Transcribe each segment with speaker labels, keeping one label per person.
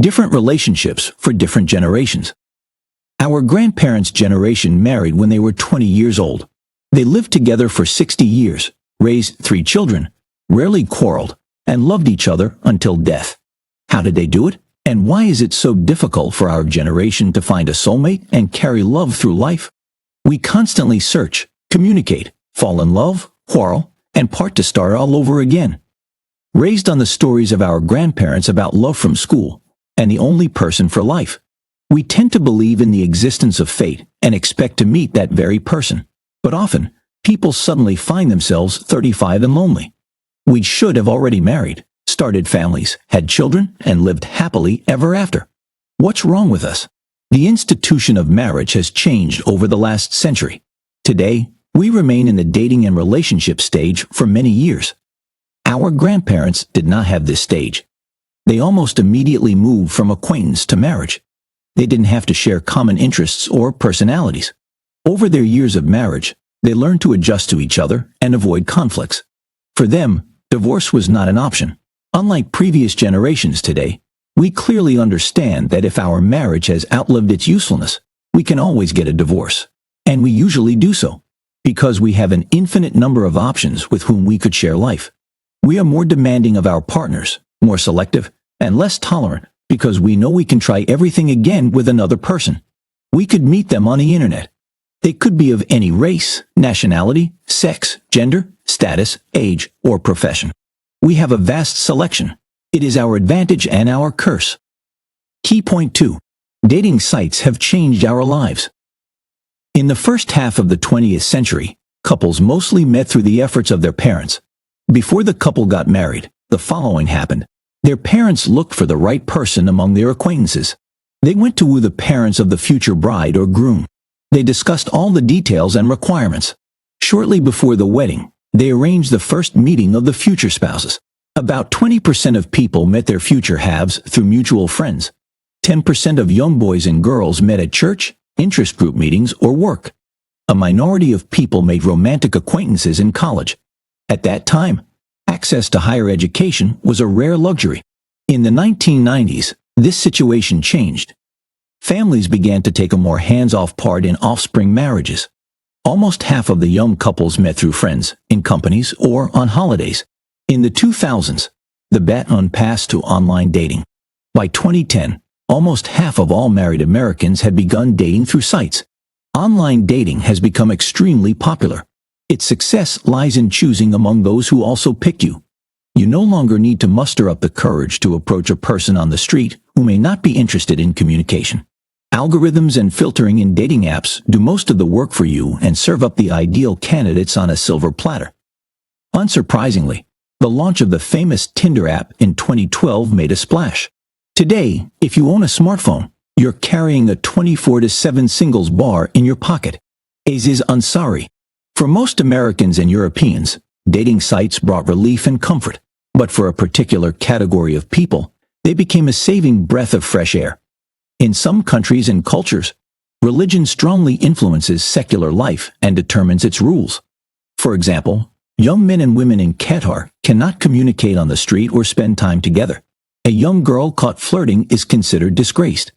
Speaker 1: Different relationships for different generations. Our grandparents' generation married when they were 20 years old. They lived together for 60 years, raised 3 children, rarely quarreled, and loved each other until death. How did they do it? And why is it so difficult for our generation to find a soulmate and carry love through life? We constantly search, communicate, fall in love, quarrel, and part to start all over again. Raised on the stories of our grandparents about love from school, and the only person for life, we tend to believe in the existence of fate and expect to meet that very person. But often, people suddenly find themselves 35 and lonely. We should have already married, started families, had children, and lived happily ever after. What's wrong with us? The institution of marriage has changed over the last century. Today, we remain in the dating and relationship stage for many years. Our grandparents did not have this stage. They almost immediately moved from acquaintance to marriage. They didn't have to share common interests or personalities. Over their years of marriage, they learned to adjust to each other and avoid conflicts. For them, divorce was not an option. Unlike previous generations today, we clearly understand that if our marriage has outlived its usefulness, we can always get a divorce. And we usually do so, because we have an infinite number of options with whom we could share life. We are more demanding of our partners, more selective, and less tolerant, because we know we can try everything again with another person. We could meet them on the internet. They could be of any race, nationality, sex, gender, status, age, or profession. We have a vast selection. It is our advantage and our curse. Key point 2. Dating sites have changed our lives. In the first half of the 20th century, couples mostly met through the efforts of their parents. Before the couple got married, the following happened. Their parents looked for the right person among their acquaintances. They went to woo the parents of the future bride or groom. They discussed all the details and requirements. Shortly before the wedding, they arranged the first meeting of the future spouses. About 20% of people met their future halves through mutual friends. 10% of young boys and girls met at church, interest group meetings, or work. A minority of people made romantic acquaintances in college. At that time, access to higher education was a rare luxury. In the 1990s, this situation changed. Families began to take a more hands-off part in offspring marriages. Almost half of the young couples met through friends, in companies, or on holidays. In the 2000s, the baton passed to online dating. By 2010, almost half of all married Americans had begun dating through sites. Online dating has become extremely popular. Its success lies in choosing among those who also pick you. You no longer need to muster up the courage to approach a person on the street who may not be interested in communication. Algorithms and filtering in dating apps do most of the work for you and serve up the ideal candidates on a silver platter. Unsurprisingly, the launch of the famous Tinder app in 2012 made a splash. Today, if you own a smartphone, you're carrying a 24/7 singles bar in your pocket. Aziz Ansari. For most Americans and Europeans, dating sites brought relief and comfort. But for a particular category of people, they became a saving breath of fresh air. In some countries and cultures, religion strongly influences secular life and determines its rules. For example, young men and women in Qatar cannot communicate on the street or spend time together. A young girl caught flirting is considered disgraced.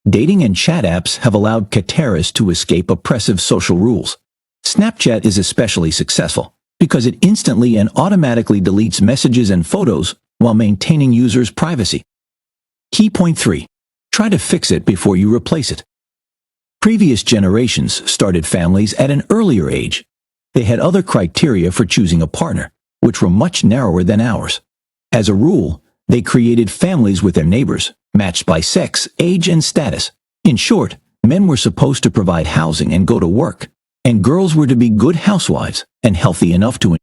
Speaker 1: Dating and chat apps have allowed Qataris to escape oppressive social rules. Snapchat is especially successful because it instantly and automatically deletes messages and photos while maintaining users' privacy. Key point 3. Try to fix it before you replace it. Previous generations started families at an earlier age. They had other criteria for choosing a partner, which were much narrower than ours. As a rule, they created families with their neighbors, matched by sex, age, and status. In short, men were supposed to provide housing and go to work, and girls were to be good housewives and healthy enough to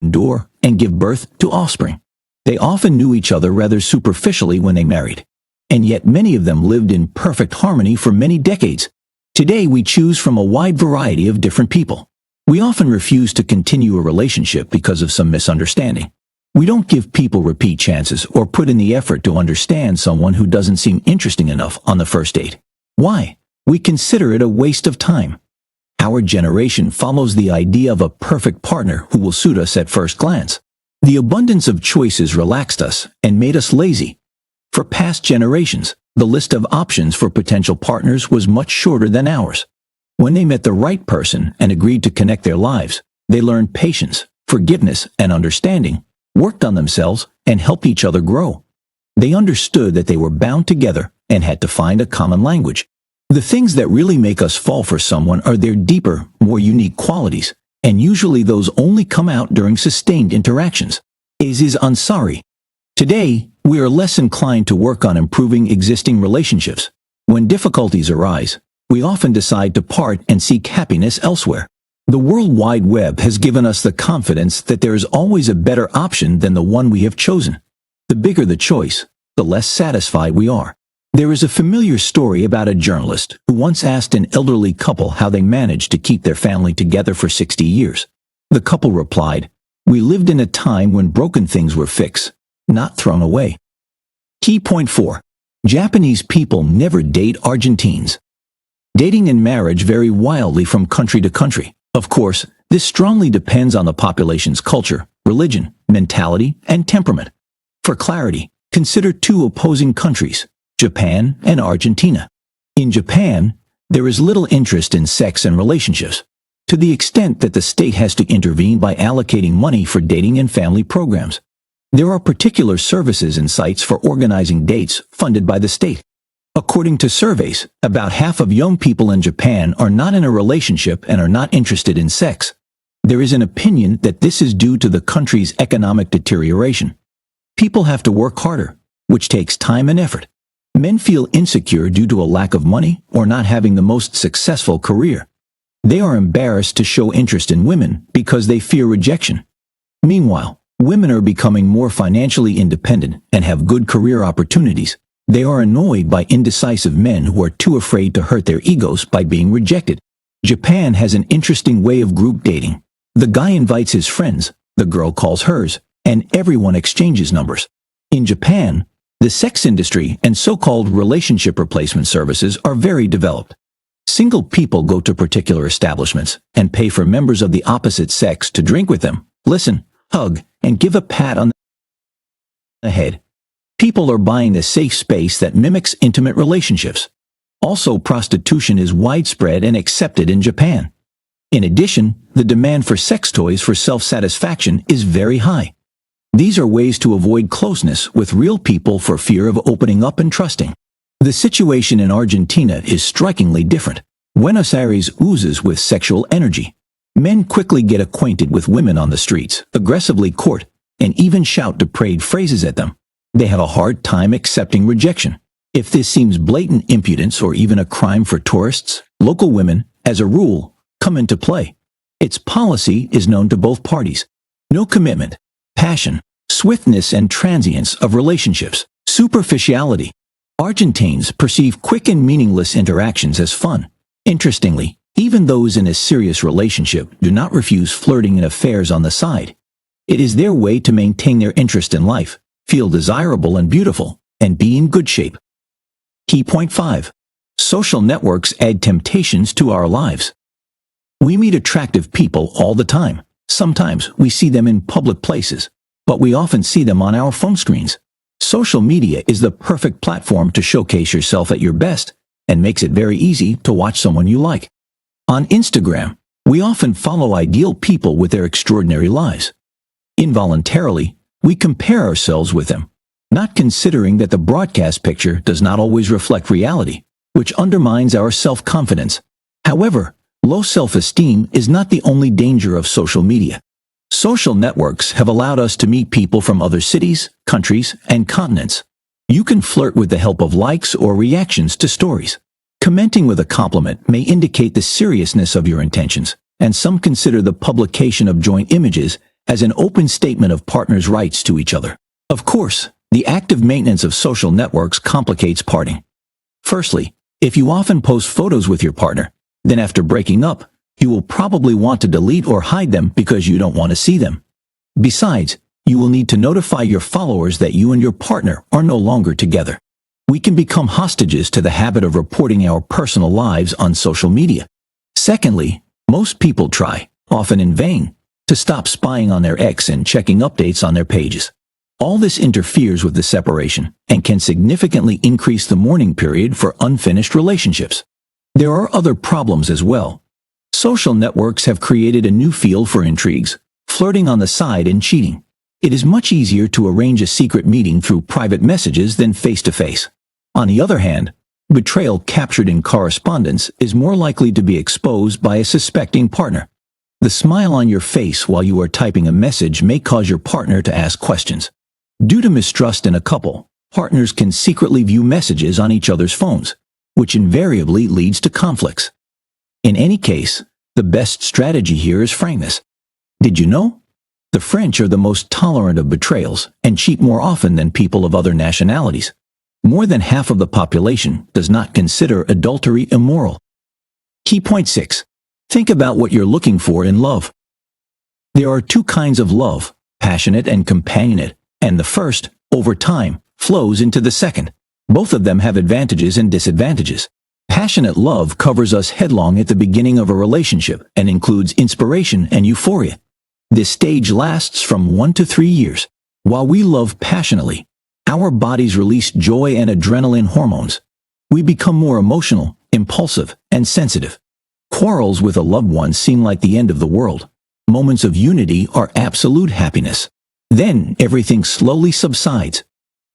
Speaker 1: endure and give birth to offspring. They often knew each other rather superficially when they married, and yet many of them lived in perfect harmony for many decades. Today we choose from a wide variety of different people. We often refuse to continue a relationship because of some misunderstanding. We don't give people repeat chances or put in the effort to understand someone who doesn't seem interesting enough on the first date. Why? We consider it a waste of time. Our generation follows the idea of a perfect partner who will suit us at first glance. The abundance of choices relaxed us and made us lazy. For past generations, the list of options for potential partners was much shorter than ours. When they met the right person and agreed to connect their lives, they learned patience, forgiveness, and understanding, worked on themselves, and helped each other grow. They understood that they were bound together and had to find a common language. The things that really make us fall for someone are their deeper, more unique qualities, and usually those only come out during sustained interactions. Aziz Ansari. Today, we are less inclined to work on improving existing relationships. When difficulties arise, we often decide to part and seek happiness elsewhere. The World Wide Web has given us the confidence that there is always a better option than the one we have chosen. The bigger the choice, the less satisfied we are. There is a familiar story about a journalist who once asked an elderly couple how they managed to keep their family together for 60 years. The couple replied, "We lived in a time when broken things were fixed, not thrown away." Key point 4. Japanese people never date Argentines. Dating and marriage vary wildly from country to country. Of course, this strongly depends on the population's culture, religion, mentality, and temperament. For clarity, consider two opposing countries, Japan and Argentina. In Japan, there is little interest in sex and relationships, to the extent that the state has to intervene by allocating money for dating and family programs. There are particular services and sites for organizing dates funded by the state. According to surveys, about half of young people in Japan are not in a relationship and are not interested in sex. There is an opinion that this is due to the country's economic deterioration. People have to work harder, which takes time and effort. Men feel insecure due to a lack of money or not having the most successful career. They are embarrassed to show interest in women because they fear rejection. Meanwhile, women are becoming more financially independent and have good career opportunities. They are annoyed by indecisive men who are too afraid to hurt their egos by being rejected. Japan has an interesting way of group dating. The guy invites his friends, the girl calls hers, and everyone exchanges numbers. In Japan, the sex industry and so-called relationship replacement services are very developed. Single people go to particular establishments and pay for members of the opposite sex to drink with them, listen, hug, and give a pat on the head. People are buying a safe space that mimics intimate relationships. Also, prostitution is widespread and accepted in Japan. In addition, the demand for sex toys for self-satisfaction is very high. These are ways to avoid closeness with real people for fear of opening up and trusting. The situation in Argentina is strikingly different. Buenos Aires oozes with sexual energy. Men quickly get acquainted with women on the streets, aggressively court, and even shout depraved phrases at them. They have a hard time accepting rejection. If this seems blatant impudence or even a crime for tourists, local women, as a rule, come into play. Its policy is known to both parties. No commitment, passion, swiftness and transience of relationships, superficiality. Argentines perceive quick and meaningless interactions as fun. Interestingly, even those in a serious relationship do not refuse flirting and affairs on the side. It is their way to maintain their interest in life, feel desirable and beautiful, and be in good shape. Key point 5. Social networks add temptations to our lives. We meet attractive people all the time. Sometimes we see them in public places, but we often see them on our phone screens. Social media is the perfect platform to showcase yourself at your best and makes it very easy to watch someone you like. On Instagram, we often follow ideal people with their extraordinary lives. Involuntarily, we compare ourselves with them, not considering that the broadcast picture does not always reflect reality, which undermines our self-confidence. However, low self-esteem is not the only danger of social media. Social networks have allowed us to meet people from other cities, countries, and continents. You can flirt with the help of likes or reactions to stories. Commenting with a compliment may indicate the seriousness of your intentions, and some consider the publication of joint images as an open statement of partners' rights to each other. Of course, the active maintenance of social networks complicates parting. Firstly, if you often post photos with your partner, then after breaking up, you will probably want to delete or hide them because you don't want to see them. Besides, you will need to notify your followers that you and your partner are no longer together. We can become hostages to the habit of reporting our personal lives on social media. Secondly, most people try, often in vain, to stop spying on their ex and checking updates on their pages. All this interferes with the separation and can significantly increase the mourning period for unfinished relationships. There are other problems as well. Social networks have created a new field for intrigues, flirting on the side and cheating. It is much easier to arrange a secret meeting through private messages than face-to-face. On the other hand, betrayal captured in correspondence is more likely to be exposed by a suspecting partner. The smile on your face while you are typing a message may cause your partner to ask questions. Due to mistrust in a couple, partners can secretly view messages on each other's phones, which invariably leads to conflicts. In any case, the best strategy here is frankness. Did you know? The French are the most tolerant of betrayals and cheat more often than people of other nationalities. More than half of the population does not consider adultery immoral. Key point 6. Think about what you're looking for in love. There are two kinds of love, passionate and companionate, and the first, over time, flows into the second. Both of them have advantages and disadvantages. Passionate love covers us headlong at the beginning of a relationship and includes inspiration and euphoria. This stage lasts from 1 to 3 years. While we love passionately, our bodies release joy and adrenaline hormones. We become more emotional, impulsive, and sensitive. Quarrels with a loved one seem like the end of the world. Moments of unity are absolute happiness. Then everything slowly subsides.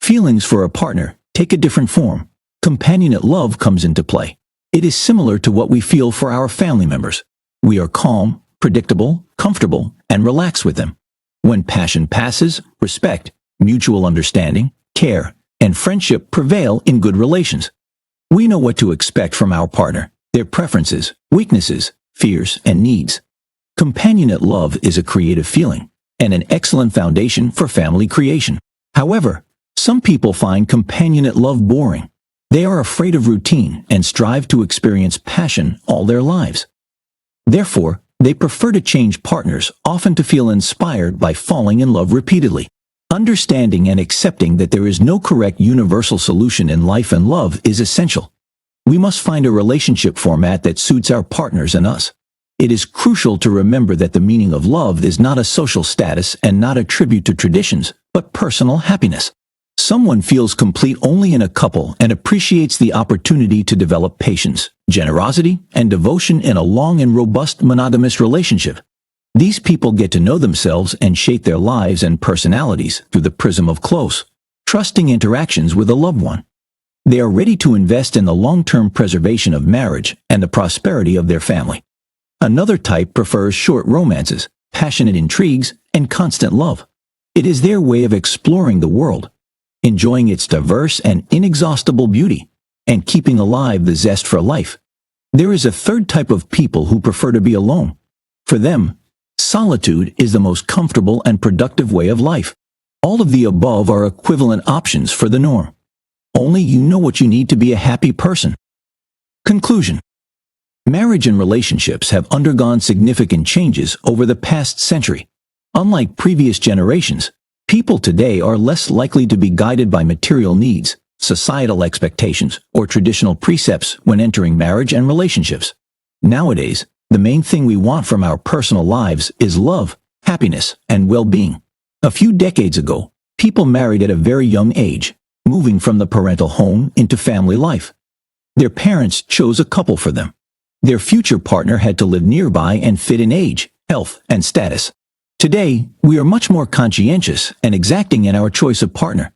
Speaker 1: Feelings for a partner take a different form. Companionate love comes into play. It is similar to what we feel for our family members. We are calm, predictable, comfortable, and relaxed with them. When passion passes, respect, mutual understanding, care, and friendship prevail in good relations. We know what to expect from our partner, their preferences, weaknesses, fears, and needs. Companionate love is a creative feeling and an excellent foundation for family creation. However, some people find companionate love boring. They are afraid of routine and strive to experience passion all their lives. Therefore, they prefer to change partners, often to feel inspired by falling in love repeatedly. Understanding and accepting that there is no correct universal solution in life and love is essential. We must find a relationship format that suits our partners and us. It is crucial to remember that the meaning of love is not a social status and not a tribute to traditions, but personal happiness. Someone feels complete only in a couple and appreciates the opportunity to develop patience, generosity, and devotion in a long and robust monogamous relationship. These people get to know themselves and shape their lives and personalities through the prism of close, trusting interactions with a loved one. They are ready to invest in the long-term preservation of marriage and the prosperity of their family. Another type prefers short romances, passionate intrigues, and constant love. It is their way of exploring the world, enjoying its diverse and inexhaustible beauty, and keeping alive the zest for life. There is a third type of people who prefer to be alone. For them, solitude is the most comfortable and productive way of life. All of the above are equivalent options for the norm. Only you know what you need to be a happy person. Conclusion. Marriage and relationships have undergone significant changes over the past century. Unlike previous generations, people today are less likely to be guided by material needs, societal expectations, or traditional precepts when entering marriage and relationships. Nowadays, the main thing we want from our personal lives is love, happiness, and well-being. A few decades ago, people married at a very young age, moving from the parental home into family life. Their parents chose a couple for them. Their future partner had to live nearby and fit in age, health, and status. Today, we are much more conscientious and exacting in our choice of partner.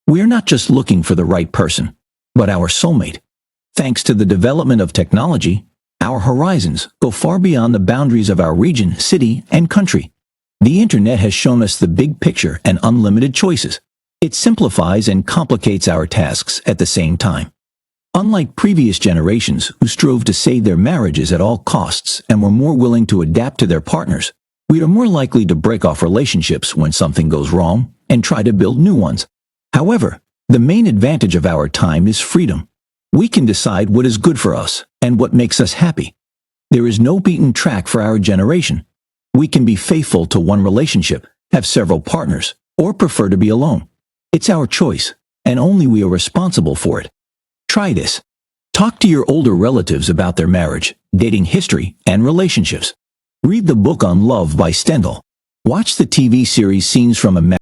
Speaker 1: We are not just looking for the right person, but our soulmate. Thanks to the development of technology, our horizons go far beyond the boundaries of our region, city, and country. The internet has shown us the big picture and unlimited choices. It simplifies and complicates our tasks at the same time. Unlike previous generations who strove to save their marriages at all costs and were more willing to adapt to their partners, we are more likely to break off relationships when something goes wrong and try to build new ones. However, the main advantage of our time is freedom. We can decide what is good for us and what makes us happy. There is no beaten track for our generation. We can be faithful to one relationship, have several partners, or prefer to be alone. It's our choice, and only we are responsible for it. Try this. Talk to your older relatives about their marriage, dating history, and relationships. Read the book on love by Stendhal. Watch the TV series Scenes from a Marriage.